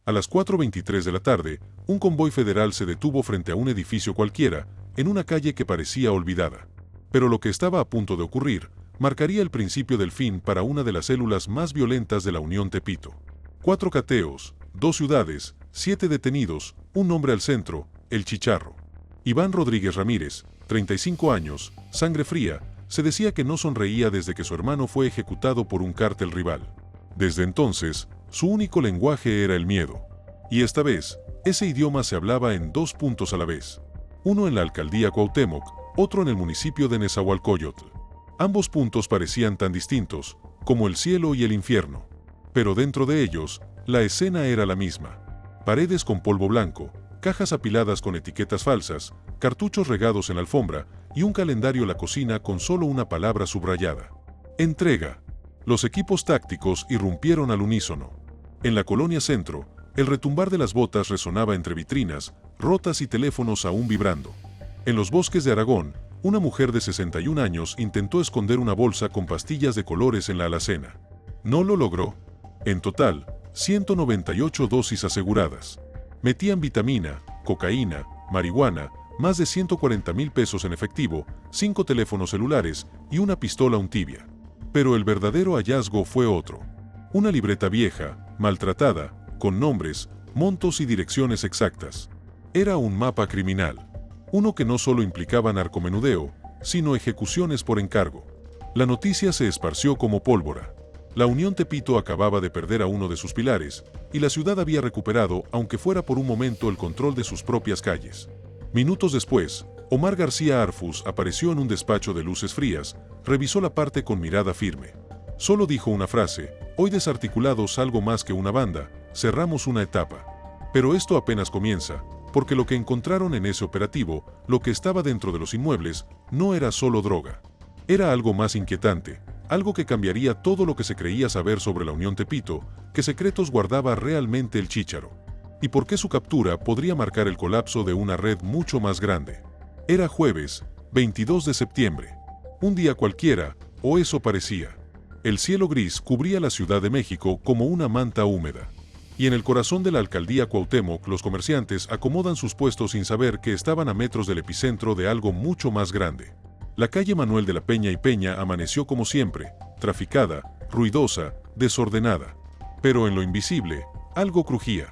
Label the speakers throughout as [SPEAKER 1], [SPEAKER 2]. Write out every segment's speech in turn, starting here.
[SPEAKER 1] A las 4:23 de la tarde, un convoy federal se detuvo frente a un edificio cualquiera, en una calle que parecía olvidada. Pero lo que estaba a punto de ocurrir marcaría el principio del fin para una de las células más violentas de la Unión Tepito. 4 cateos, 2 ciudades, 7 detenidos, un nombre al centro, El Chicharro. Iván Rodríguez Ramírez, 35 años, sangre fría, se decía que no sonreía desde que su hermano fue ejecutado por un cártel rival. Desde entonces, su único lenguaje era el miedo. Y esta vez, ese idioma se hablaba en 2 puntos a la vez. Uno en la alcaldía Cuauhtémoc, otro en el municipio de Nezahualcóyotl. Ambos puntos parecían tan distintos, como el cielo y el infierno. Pero dentro de ellos, la escena era la misma. Paredes con polvo blanco, cajas apiladas con etiquetas falsas, cartuchos regados en la alfombra y un calendario en la cocina con solo una palabra subrayada. Entrega. Los equipos tácticos irrumpieron al unísono. En la colonia centro, el retumbar de las botas resonaba entre vitrinas, rotas y teléfonos aún vibrando. En los bosques de Aragón, una mujer de 61 años intentó esconder una bolsa con pastillas de colores en la alacena. No lo logró. En total, 198 dosis aseguradas. Metían vitamina, cocaína, marihuana, más de 140,000 pesos en efectivo, 5 teléfonos celulares y una pistola Untibia. Pero el verdadero hallazgo fue otro. Una libreta vieja, maltratada, con nombres, montos y direcciones exactas. Era un mapa criminal. Uno que no solo implicaba narcomenudeo, sino ejecuciones por encargo. La noticia se esparció como pólvora. La Unión Tepito acababa de perder a uno de sus pilares, y la ciudad había recuperado, aunque fuera por un momento, el control de sus propias calles. Minutos después, Omar García Arfus apareció en un despacho de luces frías, revisó la parte con mirada firme. Solo dijo una frase: hoy desarticulados algo más que una banda, cerramos una etapa. Pero esto apenas comienza, porque lo que encontraron en ese operativo, lo que estaba dentro de los inmuebles, no era solo droga. Era algo más inquietante, algo que cambiaría todo lo que se creía saber sobre la Unión Tepito, qué secretos guardaba realmente el Chícharo. Y por qué su captura podría marcar el colapso de una red mucho más grande. Era jueves, 22 de septiembre. Un día cualquiera, o eso parecía. El cielo gris cubría la Ciudad de México como una manta húmeda. Y en el corazón de la alcaldía Cuauhtémoc, los comerciantes acomodan sus puestos sin saber que estaban a metros del epicentro de algo mucho más grande. La calle Manuel de la Peña y Peña amaneció como siempre, traficada, ruidosa, desordenada. Pero en lo invisible, algo crujía.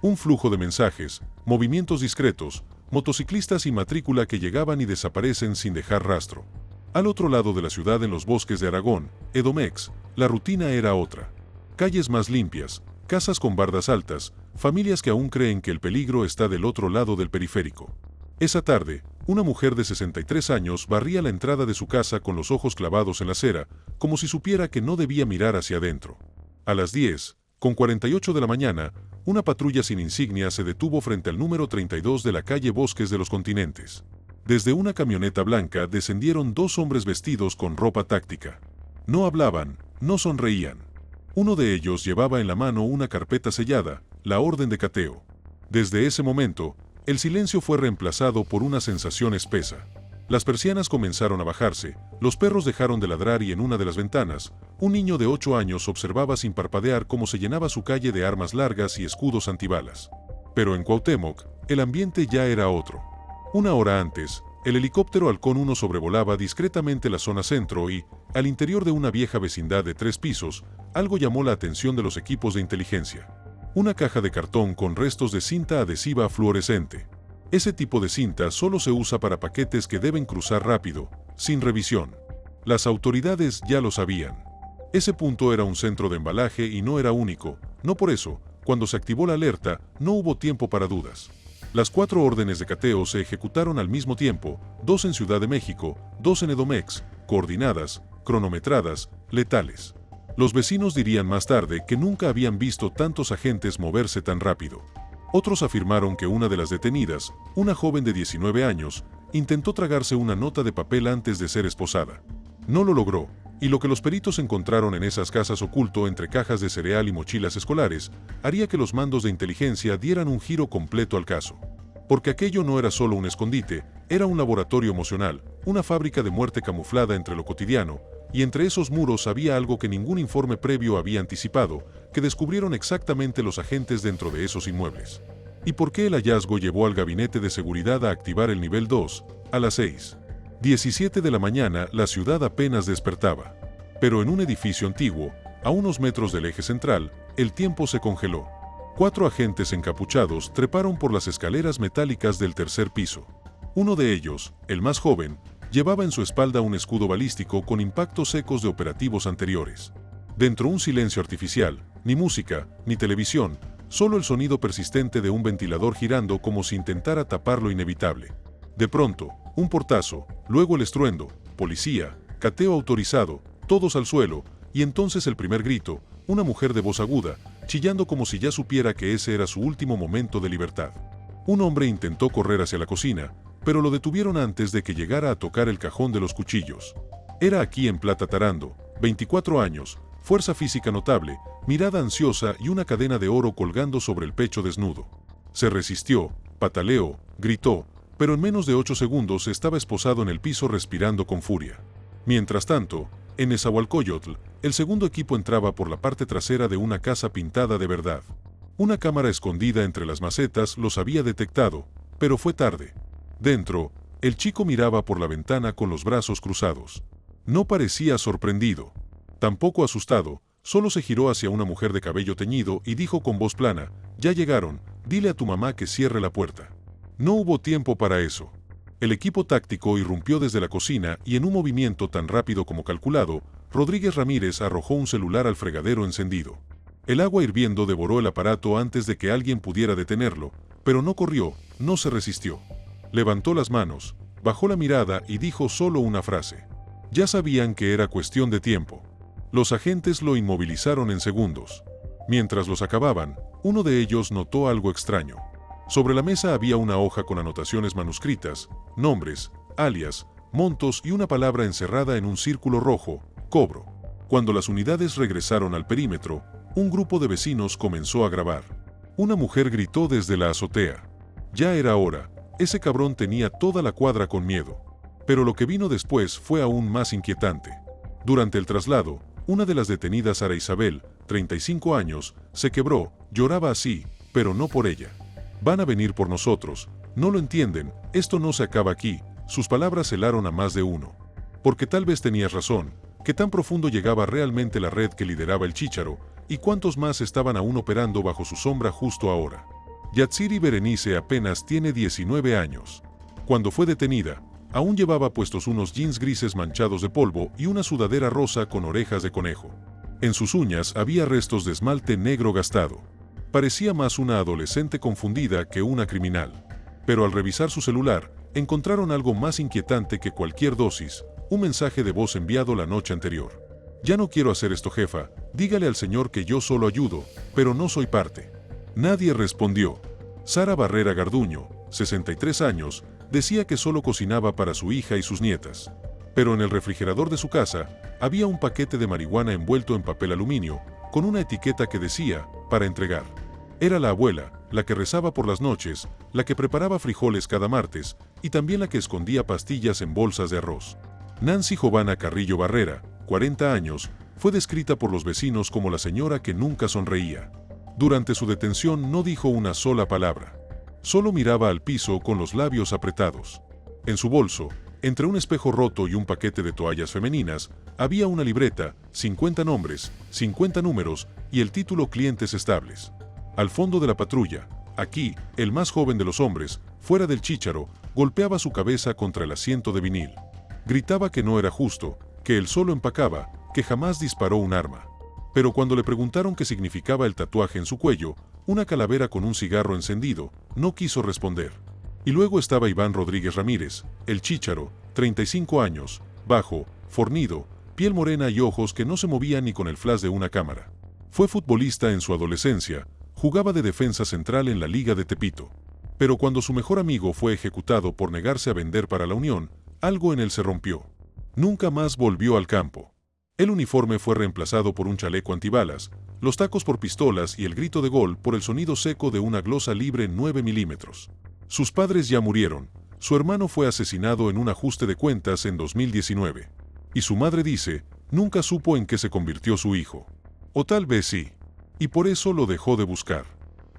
[SPEAKER 1] Un flujo de mensajes, movimientos discretos, motociclistas y matrícula que llegaban y desaparecen sin dejar rastro. Al otro lado de la ciudad, en los bosques de Aragón, Edomex, la rutina era otra. Calles más limpias, casas con bardas altas, familias que aún creen que el peligro está del otro lado del periférico. Esa tarde, una mujer de 63 años barría la entrada de su casa con los ojos clavados en la acera, como si supiera que no debía mirar hacia adentro. A las 10:48 de la mañana, una patrulla sin insignia se detuvo frente al número 32 de la calle Bosques de los Continentes. Desde una camioneta blanca descendieron 2 hombres vestidos con ropa táctica. No hablaban, no sonreían. Uno de ellos llevaba en la mano una carpeta sellada, la orden de cateo. Desde ese momento, el silencio fue reemplazado por una sensación espesa. Las persianas comenzaron a bajarse, los perros dejaron de ladrar y en una de las ventanas, un niño de 8 años observaba sin parpadear cómo se llenaba su calle de armas largas y escudos antibalas. Pero en Cuauhtémoc, el ambiente ya era otro. Una hora antes, el helicóptero Halcón 1 sobrevolaba discretamente la zona centro y, al interior de una vieja vecindad de 3 pisos, algo llamó la atención de los equipos de inteligencia. Una caja de cartón con restos de cinta adhesiva fluorescente. Ese tipo de cinta solo se usa para paquetes que deben cruzar rápido, sin revisión. Las autoridades ya lo sabían. Ese punto era un centro de embalaje y no era único, no por eso, cuando se activó la alerta, no hubo tiempo para dudas. Las 4 órdenes de cateo se ejecutaron al mismo tiempo, 2 en Ciudad de México, 2 en Edomex, coordinadas, cronometradas, letales. Los vecinos dirían más tarde que nunca habían visto tantos agentes moverse tan rápido. Otros afirmaron que una de las detenidas, una joven de 19 años, intentó tragarse una nota de papel antes de ser esposada. No lo logró, y lo que los peritos encontraron en esas casas oculto entre cajas de cereal y mochilas escolares, haría que los mandos de inteligencia dieran un giro completo al caso. Porque aquello no era solo un escondite, era un laboratorio emocional, una fábrica de muerte camuflada entre lo cotidiano, y entre esos muros había algo que ningún informe previo había anticipado, que descubrieron exactamente los agentes dentro de esos inmuebles. ¿Y por qué el hallazgo llevó al gabinete de seguridad a activar el nivel 2, a las 6:17 de la mañana? La ciudad apenas despertaba. Pero en un edificio antiguo, a unos metros del eje central, el tiempo se congeló. 4 agentes encapuchados treparon por las escaleras metálicas del tercer piso. Uno de ellos, el más joven, llevaba en su espalda un escudo balístico con impactos ecos de operativos anteriores. Dentro un silencio artificial, ni música, ni televisión, solo el sonido persistente de un ventilador girando como si intentara tapar lo inevitable. De pronto, un portazo, luego el estruendo, policía, cateo autorizado, todos al suelo, y entonces el primer grito, una mujer de voz aguda, chillando como si ya supiera que ese era su último momento de libertad. Un hombre intentó correr hacia la cocina, pero lo detuvieron antes de que llegara a tocar el cajón de los cuchillos. Era aquí en Plata Tarando, 24 años, fuerza física notable, mirada ansiosa y una cadena de oro colgando sobre el pecho desnudo. Se resistió, pataleó, gritó, pero en menos de 8 segundos estaba esposado en el piso respirando con furia. Mientras tanto, en Nezahualcóyotl, el segundo equipo entraba por la parte trasera de una casa pintada de verdad. Una cámara escondida entre las macetas los había detectado, pero fue tarde. Dentro, el chico miraba por la ventana con los brazos cruzados. No parecía sorprendido, tampoco asustado, solo se giró hacia una mujer de cabello teñido y dijo con voz plana: «Ya llegaron, dile a tu mamá que cierre la puerta». No hubo tiempo para eso. El equipo táctico irrumpió desde la cocina y en un movimiento tan rápido como calculado, Rodríguez Ramírez arrojó un celular al fregadero encendido. El agua hirviendo devoró el aparato antes de que alguien pudiera detenerlo, pero no corrió, no se resistió. Levantó las manos, bajó la mirada y dijo solo una frase. Ya sabían que era cuestión de tiempo. Los agentes lo inmovilizaron en segundos. Mientras los acababan, uno de ellos notó algo extraño. Sobre la mesa había una hoja con anotaciones manuscritas, nombres, alias, montos y una palabra encerrada en un círculo rojo: cobro. Cuando las unidades regresaron al perímetro, un grupo de vecinos comenzó a grabar. Una mujer gritó desde la azotea. Ya era hora. Ese cabrón tenía toda la cuadra con miedo. Pero lo que vino después fue aún más inquietante. Durante el traslado, una de las detenidas, Sara Isabel, 35 años, se quebró, lloraba así, pero no por ella. «Van a venir por nosotros, no lo entienden, esto no se acaba aquí», sus palabras helaron a más de uno. Porque tal vez tenías razón, que tan profundo llegaba realmente la red que lideraba el Chícharo, y cuántos más estaban aún operando bajo su sombra justo ahora. Yatsiri Berenice apenas tiene 19 años. Cuando fue detenida, aún llevaba puestos unos jeans grises manchados de polvo y una sudadera rosa con orejas de conejo. En sus uñas había restos de esmalte negro gastado. Parecía más una adolescente confundida que una criminal. Pero al revisar su celular, encontraron algo más inquietante que cualquier dosis: un mensaje de voz enviado la noche anterior. «Ya no quiero hacer esto, jefa, dígale al señor que yo solo ayudo, pero no soy parte». Nadie respondió. Sara Barrera Garduño, 63 años, decía que solo cocinaba para su hija y sus nietas. Pero en el refrigerador de su casa había un paquete de marihuana envuelto en papel aluminio, con una etiqueta que decía: «para entregar». Era la abuela, la que rezaba por las noches, la que preparaba frijoles cada martes, y también la que escondía pastillas en bolsas de arroz. Nancy Jovana Carrillo Barrera, 40 años, fue descrita por los vecinos como la señora que nunca sonreía. Durante su detención no dijo una sola palabra. Solo miraba al piso con los labios apretados. En su bolso, entre un espejo roto y un paquete de toallas femeninas, había una libreta, 50 nombres, 50 números y el título «Clientes estables». Al fondo de la patrulla, aquí, el más joven de los hombres, fuera del Chícharo, golpeaba su cabeza contra el asiento de vinil. Gritaba que no era justo, que él solo empacaba, que jamás disparó un arma. Pero cuando le preguntaron qué significaba el tatuaje en su cuello, una calavera con un cigarro encendido, no quiso responder. Y luego estaba Iván Rodríguez Ramírez, el Chícharo, 35 años, bajo, fornido, piel morena y ojos que no se movían ni con el flash de una cámara. Fue futbolista en su adolescencia, jugaba de defensa central en la Liga de Tepito. Pero cuando su mejor amigo fue ejecutado por negarse a vender para la Unión, algo en él se rompió. Nunca más volvió al campo. El uniforme fue reemplazado por un chaleco antibalas, los tacos por pistolas y el grito de gol por el sonido seco de una glosa libre 9 milímetros. Sus padres ya murieron, su hermano fue asesinado en un ajuste de cuentas en 2019. Y su madre dice: Nunca supo en qué se convirtió su hijo. O tal vez sí. Y por eso lo dejó de buscar.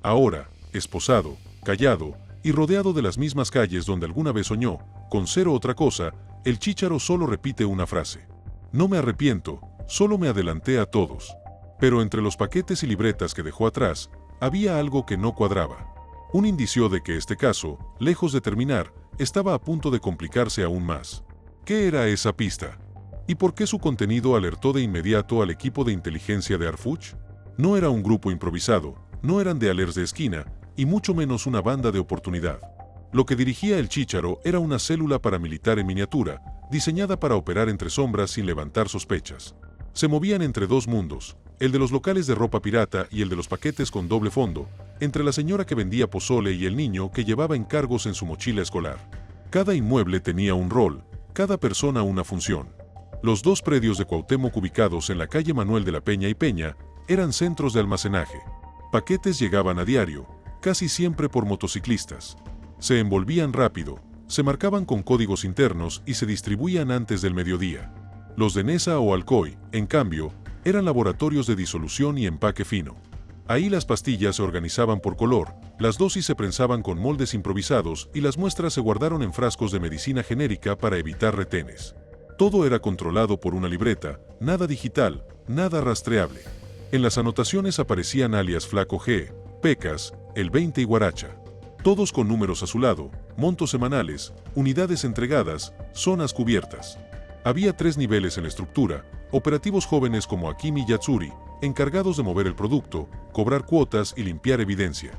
[SPEAKER 1] Ahora, esposado, callado y rodeado de las mismas calles donde alguna vez soñó, con cero otra cosa, el chícharo solo repite una frase. No me arrepiento, solo me adelanté a todos. Pero entre los paquetes y libretas que dejó atrás, había algo que no cuadraba. Un indicio de que este caso, lejos de terminar, estaba a punto de complicarse aún más. ¿Qué era esa pista? ¿Y por qué su contenido alertó de inmediato al equipo de inteligencia de Harfuch? No era un grupo improvisado, no eran de alers de esquina, y mucho menos una banda de oportunidad. Lo que dirigía el chícharo era una célula paramilitar en miniatura, diseñada para operar entre sombras sin levantar sospechas. Se movían entre dos mundos, el de los locales de ropa pirata y el de los paquetes con doble fondo, entre la señora que vendía pozole y el niño que llevaba encargos en su mochila escolar. Cada inmueble tenía un rol, cada persona una función. Los dos predios de Cuauhtémoc ubicados en la calle Manuel de la Peña y Peña eran centros de almacenaje. Paquetes llegaban a diario, casi siempre por motociclistas. Se envolvían rápido, se marcaban con códigos internos y se distribuían antes del mediodía. Los de Nesa o Alcoy, en cambio, eran laboratorios de disolución y empaque fino. Ahí las pastillas se organizaban por color, las dosis se prensaban con moldes improvisados y las muestras se guardaron en frascos de medicina genérica para evitar retenes. Todo era controlado por una libreta, nada digital, nada rastreable. En las anotaciones aparecían alias Flaco G, Pecas, el 20 y Guaracha. Todos con números a su lado, montos semanales, unidades entregadas, zonas cubiertas. Había 3 niveles en la estructura, operativos jóvenes como Akimi y Yatsuri, encargados de mover el producto, cobrar cuotas y limpiar evidencia.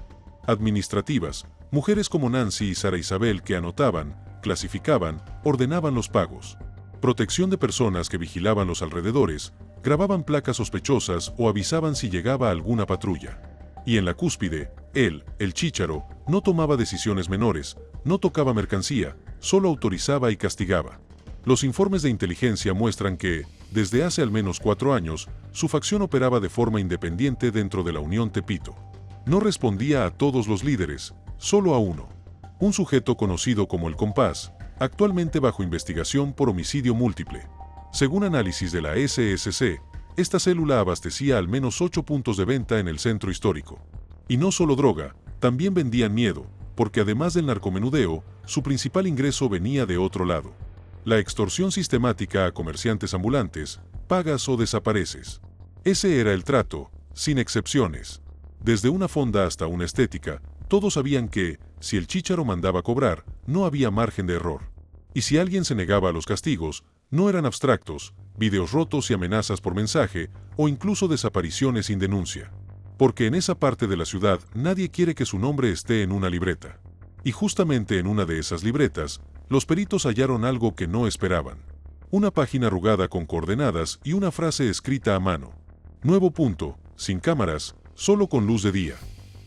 [SPEAKER 1] Administrativas, mujeres como Nancy y Sara Isabel que anotaban, clasificaban, ordenaban los pagos. Protección de personas que vigilaban los alrededores, grababan placas sospechosas o avisaban si llegaba alguna patrulla. Y en la cúspide, él, el chícharo, no tomaba decisiones menores, no tocaba mercancía, solo autorizaba y castigaba. Los informes de inteligencia muestran que, desde hace al menos 4 años, su facción operaba de forma independiente dentro de la Unión Tepito. No respondía a todos los líderes, solo a uno. Un sujeto conocido como el Compás, actualmente bajo investigación por homicidio múltiple. Según análisis de la SSC, esta célula abastecía al menos 8 puntos de venta en el centro histórico. Y no solo droga, también vendían miedo, porque además del narcomenudeo, su principal ingreso venía de otro lado. La extorsión sistemática a comerciantes ambulantes, pagas o desapareces. Ese era el trato, sin excepciones. Desde una fonda hasta una estética, todos sabían que, si el chícharo mandaba cobrar, no había margen de error. Y si alguien se negaba a los castigos, no eran abstractos, videos rotos y amenazas por mensaje, o incluso desapariciones sin denuncia. Porque en esa parte de la ciudad nadie quiere que su nombre esté en una libreta. Y justamente en una de esas libretas, los peritos hallaron algo que no esperaban. Una página arrugada con coordenadas y una frase escrita a mano. Nuevo punto, sin cámaras, solo con luz de día.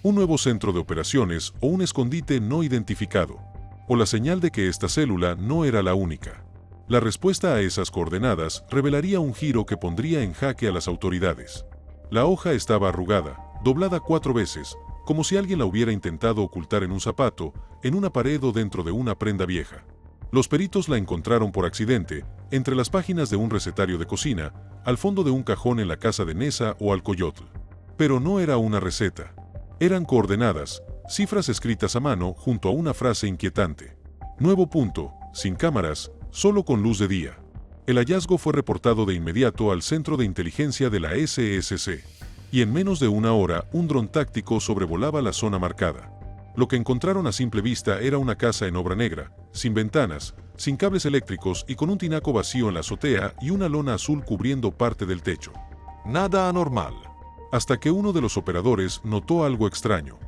[SPEAKER 1] Un nuevo centro de operaciones o un escondite no identificado. O la señal de que esta célula no era la única. La respuesta a esas coordenadas revelaría un giro que pondría en jaque a las autoridades. La hoja estaba arrugada, doblada 4 veces, como si alguien la hubiera intentado ocultar en un zapato, en una pared o dentro de una prenda vieja. Los peritos la encontraron por accidente, entre las páginas de un recetario de cocina, al fondo de un cajón en la casa de Nesa o Alcoyotl. Pero no era una receta. Eran coordenadas, cifras escritas a mano junto a una frase inquietante. Nuevo punto, sin cámaras, solo con luz de día. El hallazgo fue reportado de inmediato al centro de inteligencia de la SSC. Y en menos de una hora, un dron táctico sobrevolaba la zona marcada. Lo que encontraron a simple vista era una casa en obra negra, sin ventanas, sin cables eléctricos y con un tinaco vacío en la azotea y una lona azul cubriendo parte del techo. Nada anormal. Hasta que uno de los operadores notó algo extraño.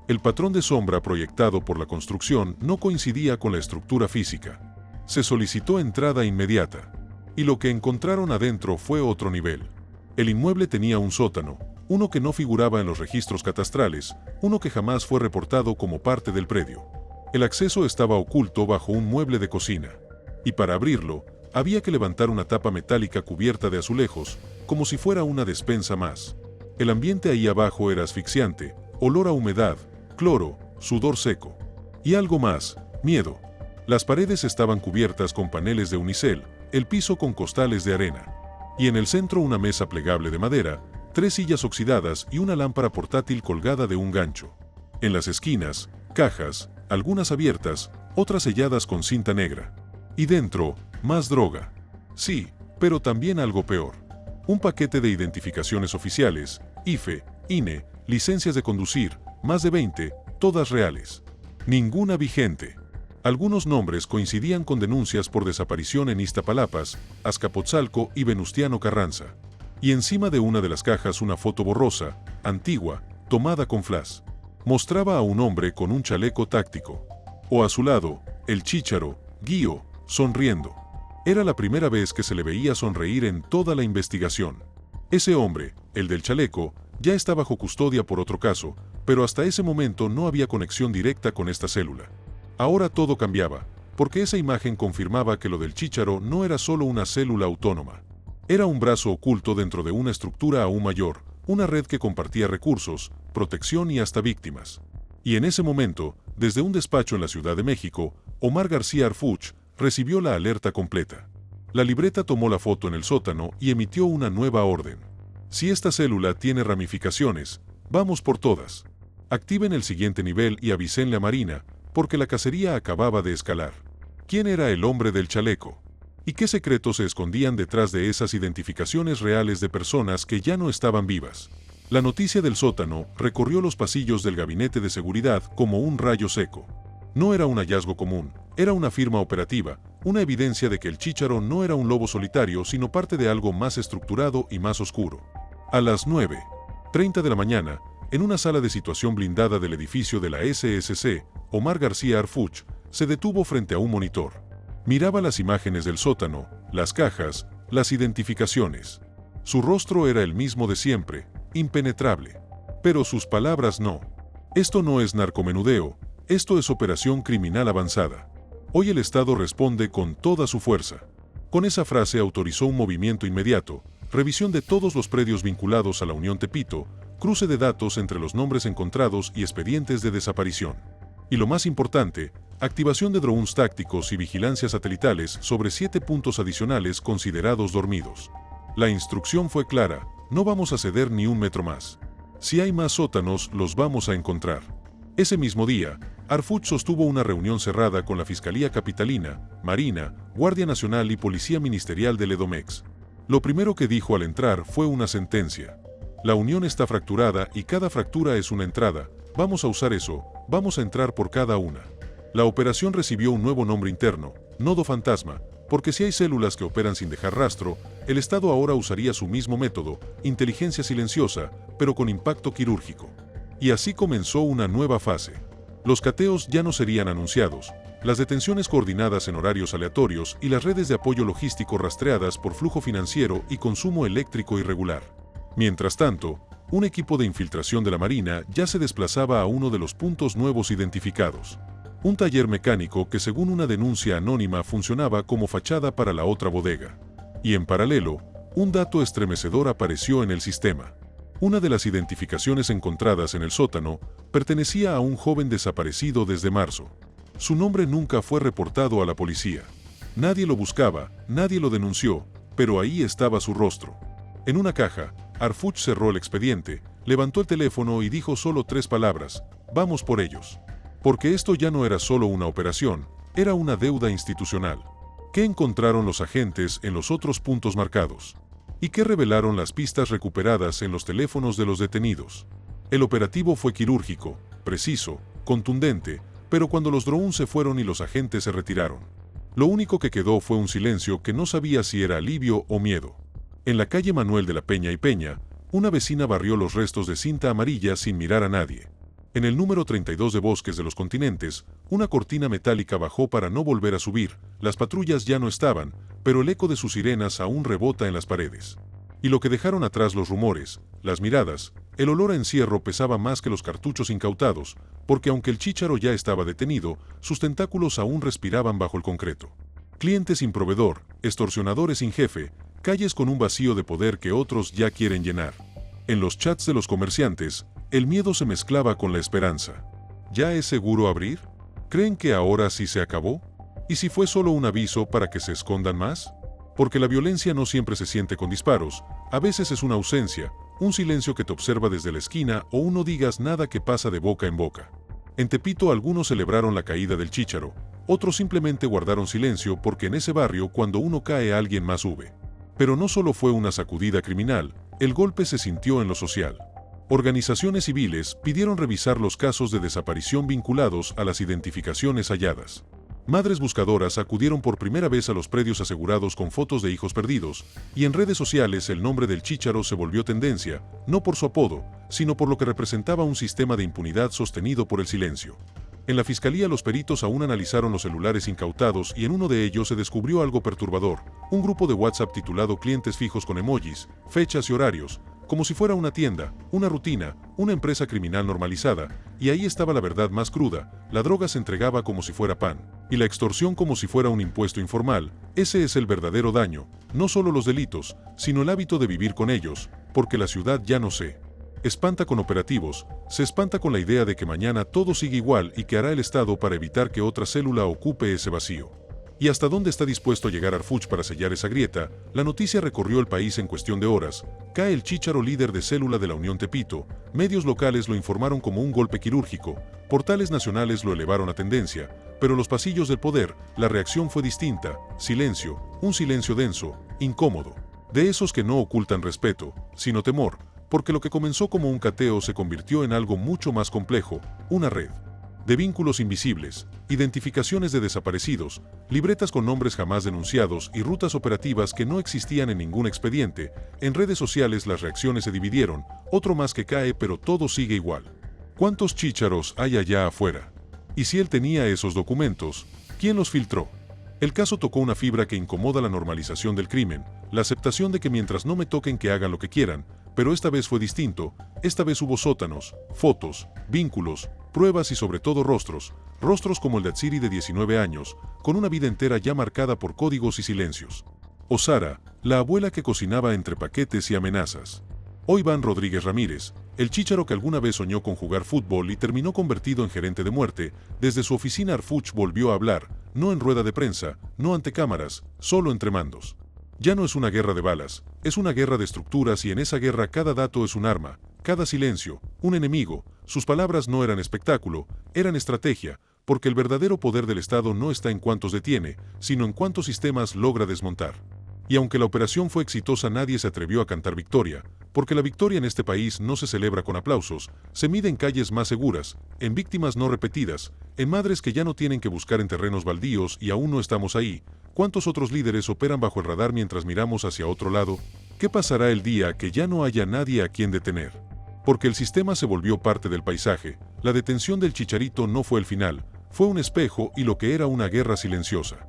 [SPEAKER 1] El patrón de sombra proyectado por la construcción no coincidía con la estructura física. Se solicitó entrada inmediata. Y lo que encontraron adentro fue otro nivel. El inmueble tenía un sótano, uno que no figuraba en los registros catastrales, uno que jamás fue reportado como parte del predio. El acceso estaba oculto bajo un mueble de cocina. Y para abrirlo, había que levantar una tapa metálica cubierta de azulejos, como si fuera una despensa más. El ambiente ahí abajo era asfixiante, olor a humedad, cloro, sudor seco. Y algo más, miedo. Las paredes estaban cubiertas con paneles de unicel, el piso con costales de arena. y en el centro una mesa plegable de madera, 3 sillas oxidadas y una lámpara portátil colgada de un gancho. En las esquinas, cajas, algunas abiertas, otras selladas con cinta negra. Y dentro, más droga. Sí, pero también algo peor. Un paquete de identificaciones oficiales, IFE, INE, licencias de conducir, más de 20, todas reales. Ninguna vigente. Algunos nombres coincidían con denuncias por desaparición en Iztapalapas, Azcapotzalco y Venustiano Carranza. Y encima de una de las cajas una foto borrosa, antigua, tomada con flash. Mostraba a un hombre con un chaleco táctico. O a su lado, el chícharo, Guío, sonriendo. Era la primera vez que se le veía sonreír en toda la investigación. Ese hombre, el del chaleco, ya está bajo custodia por otro caso, pero hasta ese momento no había conexión directa con esta célula. Ahora todo cambiaba, porque esa imagen confirmaba que lo del chícharo no era solo una célula autónoma. Era un brazo oculto dentro de una estructura aún mayor, una red que compartía recursos, protección y hasta víctimas. Y en ese momento, desde un despacho en la Ciudad de México, Omar García Harfuch recibió la alerta completa. La libreta tomó la foto en el sótano y emitió una nueva orden. Si esta célula tiene ramificaciones, vamos por todas. Activen el siguiente nivel y avísenle a Marina, porque la cacería acababa de escalar. ¿Quién era el hombre del chaleco? ¿Y qué secretos se escondían detrás de esas identificaciones reales de personas que ya no estaban vivas? La noticia del sótano recorrió los pasillos del gabinete de seguridad como un rayo seco. No era un hallazgo común, era una firma operativa, una evidencia de que el chícharo no era un lobo solitario, sino parte de algo más estructurado y más oscuro. A las 9:30 de la mañana, en una sala de situación blindada del edificio de la SSC, Omar García Harfuch se detuvo frente a un monitor. Miraba las imágenes del sótano, las cajas, las identificaciones. Su rostro era el mismo de siempre, impenetrable. Pero sus palabras no. Esto no es narcomenudeo, esto es operación criminal avanzada. Hoy el Estado responde con toda su fuerza. Con esa frase autorizó un movimiento inmediato, revisión de todos los predios vinculados a la Unión Tepito, cruce de datos entre los nombres encontrados y expedientes de desaparición. Y lo más importante, activación de drones tácticos y vigilancia satelitales sobre 7 puntos adicionales considerados dormidos. La instrucción fue clara, no vamos a ceder ni un metro más. Si hay más sótanos, los vamos a encontrar. Ese mismo día, Harfuch sostuvo una reunión cerrada con la Fiscalía Capitalina, Marina, Guardia Nacional y Policía Ministerial del Edomex. Lo primero que dijo al entrar fue una sentencia. La unión está fracturada y cada fractura es una entrada. Vamos a usar eso, vamos a entrar por cada una. La operación recibió un nuevo nombre interno, Nodo Fantasma, porque si hay células que operan sin dejar rastro, el Estado ahora usaría su mismo método, inteligencia silenciosa, pero con impacto quirúrgico. Y así comenzó una nueva fase. Los cateos ya no serían anunciados, las detenciones coordinadas en horarios aleatorios y las redes de apoyo logístico rastreadas por flujo financiero y consumo eléctrico irregular. Mientras tanto, un equipo de infiltración de la Marina ya se desplazaba a uno de los puntos nuevos identificados. Un taller mecánico que, según una denuncia anónima, funcionaba como fachada para la otra bodega. Y en paralelo, un dato estremecedor apareció en el sistema. Una de las identificaciones encontradas en el sótano pertenecía a un joven desaparecido desde marzo. Su nombre nunca fue reportado a la policía. Nadie lo buscaba, nadie lo denunció, pero ahí estaba su rostro. En una caja, Harfuch cerró el expediente, levantó el teléfono y dijo solo 3 palabras: vamos por ellos. Porque esto ya no era solo una operación, era una deuda institucional. ¿Qué encontraron los agentes en los otros puntos marcados? ¿Y qué revelaron las pistas recuperadas en los teléfonos de los detenidos? El operativo fue quirúrgico, preciso, contundente, pero cuando los drones se fueron y los agentes se retiraron, lo único que quedó fue un silencio que no sabía si era alivio o miedo. En la calle Manuel de la Peña y Peña, una vecina barrió los restos de cinta amarilla sin mirar a nadie. En el número 32 de Bosques de los Continentes, una cortina metálica bajó para no volver a subir, las patrullas ya no estaban, pero el eco de sus sirenas aún rebota en las paredes. Y lo que dejaron atrás los rumores, las miradas, el olor a encierro pesaba más que los cartuchos incautados, porque aunque el chícharo ya estaba detenido, sus tentáculos aún respiraban bajo el concreto. Clientes sin proveedor, extorsionadores sin jefe, calles con un vacío de poder que otros ya quieren llenar. En los chats de los comerciantes, el miedo se mezclaba con la esperanza. ¿Ya es seguro abrir? ¿Creen que ahora sí se acabó? ¿Y si fue solo un aviso para que se escondan más? Porque la violencia no siempre se siente con disparos, a veces es una ausencia, un silencio que te observa desde la esquina o un no digas nada que pasa de boca en boca. En Tepito algunos celebraron la caída del chícharo, otros simplemente guardaron silencio porque en ese barrio cuando uno cae alguien más sube. Pero no solo fue una sacudida criminal, el golpe se sintió en lo social. Organizaciones civiles pidieron revisar los casos de desaparición vinculados a las identificaciones halladas. Madres buscadoras acudieron por primera vez a los predios asegurados con fotos de hijos perdidos, y en redes sociales el nombre del chícharo se volvió tendencia, no por su apodo, sino por lo que representaba un sistema de impunidad sostenido por el silencio. En la fiscalía los peritos aún analizaron los celulares incautados y en uno de ellos se descubrió algo perturbador, un grupo de WhatsApp titulado Clientes fijos con emojis, fechas y horarios, como si fuera una tienda, una rutina, una empresa criminal normalizada, y ahí estaba la verdad más cruda, la droga se entregaba como si fuera pan, y la extorsión como si fuera un impuesto informal. Ese es el verdadero daño, no solo los delitos, sino el hábito de vivir con ellos, porque la ciudad ya no se espanta con operativos, se espanta con la idea de que mañana todo sigue igual y que hará el Estado para evitar que otra célula ocupe ese vacío. ¿Y hasta dónde está dispuesto a llegar Arfuch para sellar esa grieta? La noticia recorrió el país en cuestión de horas. Cae el chícharo líder de célula de la Unión Tepito. Medios locales lo informaron como un golpe quirúrgico. Portales nacionales lo elevaron a tendencia. Pero los pasillos del poder, la reacción fue distinta. Silencio, un silencio denso, incómodo. De esos que no ocultan respeto, sino temor. Porque lo que comenzó como un cateo se convirtió en algo mucho más complejo, una red de vínculos invisibles, identificaciones de desaparecidos, libretas con nombres jamás denunciados y rutas operativas que no existían en ningún expediente. En redes sociales las reacciones se dividieron, otro más que cae pero todo sigue igual. ¿Cuántos chícharos hay allá afuera? Y si él tenía esos documentos, ¿quién los filtró? El caso tocó una fibra que incomoda la normalización del crimen, la aceptación de que mientras no me toquen que hagan lo que quieran, pero esta vez fue distinto, esta vez hubo sótanos, fotos, vínculos, pruebas y sobre todo rostros como el de Atsiri de 19 años, con una vida entera ya marcada por códigos y silencios. O Sara, la abuela que cocinaba entre paquetes y amenazas. O Iván Rodríguez Ramírez, el chícharo que alguna vez soñó con jugar fútbol y terminó convertido en gerente de muerte. Desde su oficina Arfuch volvió a hablar, no en rueda de prensa, no ante cámaras, solo entre mandos. Ya no es una guerra de balas, es una guerra de estructuras y en esa guerra cada dato es un arma, cada silencio, un enemigo. Sus palabras no eran espectáculo, eran estrategia, porque el verdadero poder del Estado no está en cuántos detiene, sino en cuántos sistemas logra desmontar. Y aunque la operación fue exitosa nadie se atrevió a cantar victoria, porque la victoria en este país no se celebra con aplausos, se mide en calles más seguras, en víctimas no repetidas, en madres que ya no tienen que buscar en terrenos baldíos y aún no estamos ahí. ¿Cuántos otros líderes operan bajo el radar mientras miramos hacia otro lado? ¿Qué pasará el día que ya no haya nadie a quien detener? Porque el sistema se volvió parte del paisaje, la detención del chicharito no fue el final, fue un espejo y lo que era una guerra silenciosa.